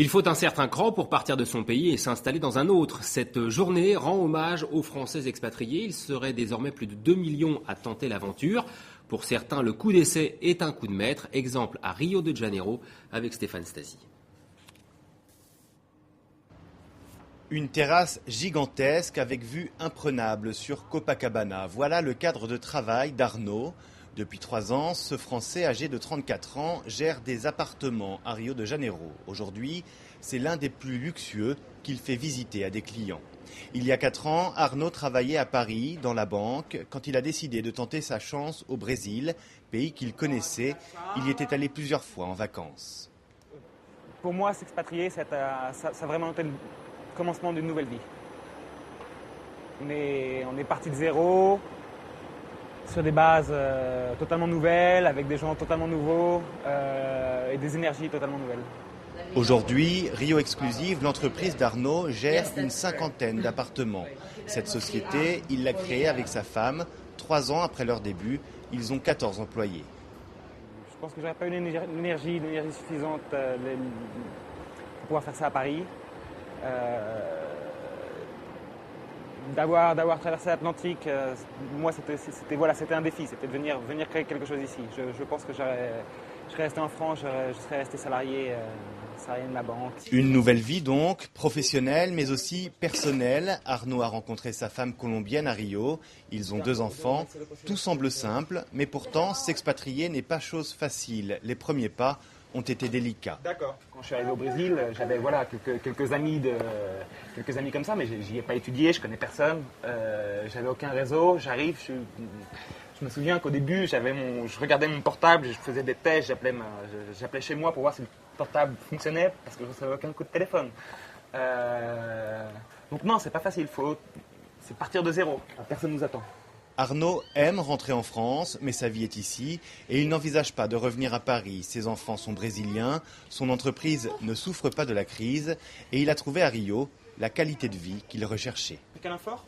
Il faut un certain cran pour partir de son pays et s'installer dans un autre. Cette journée rend hommage aux Français expatriés. Il serait désormais plus de 2 millions à tenter l'aventure. Pour certains, le coup d'essai est un coup de maître. Exemple à Rio de Janeiro avec Stéphane Stasi. Une terrasse gigantesque avec vue imprenable sur Copacabana. Voilà le cadre de travail d'Arnaud. Depuis 3 ans, ce Français âgé de 34 ans gère des appartements à Rio de Janeiro. Aujourd'hui, c'est l'un des plus luxueux qu'il fait visiter à des clients. Il y a 4 ans, Arnaud travaillait à Paris, dans la banque, quand il a décidé de tenter sa chance au Brésil, pays qu'il connaissait. Il y était allé plusieurs fois en vacances. Pour moi, s'expatrier, ça a vraiment été le commencement d'une nouvelle vie. On est parti de zéro, sur des bases totalement nouvelles, avec des gens totalement nouveaux et des énergies totalement nouvelles. Aujourd'hui, Rio Exclusive, l'entreprise d'Arnaud, gère une 50aine d'appartements. Cette société, il l'a créée avec sa femme. 3 ans après leur début, ils ont 14 employés. Je pense que j'aurais pas eu l'énergie suffisante pour pouvoir faire ça à Paris. D'avoir traversé l'Atlantique, moi c'était un défi, c'était de venir créer quelque chose ici. Je pense que je serais resté en France, je serais resté salarié de la banque. Une nouvelle vie donc, professionnelle mais aussi personnelle. Arnaud a rencontré sa femme colombienne à Rio. Ils ont 2 enfants. Tout semble simple, mais pourtant s'expatrier n'est pas chose facile. Les premiers pas ont été délicats. D'accord. Quand je suis arrivé au Brésil, j'avais quelques amis comme ça, mais j'y ai pas étudié, je connais personne, j'avais aucun réseau. J'arrive, je me souviens qu'au début, je regardais mon portable, je faisais des tests, j'appelais chez moi pour voir si le portable fonctionnait parce que je recevais aucun coup de téléphone. Donc non, c'est pas facile, c'est partir de zéro. Personne nous attend. Arnaud aime rentrer en France, mais sa vie est ici et il n'envisage pas de revenir à Paris. Ses enfants sont brésiliens, son entreprise ne souffre pas de la crise et il a trouvé à Rio la qualité de vie qu'il recherchait. Câlin fort.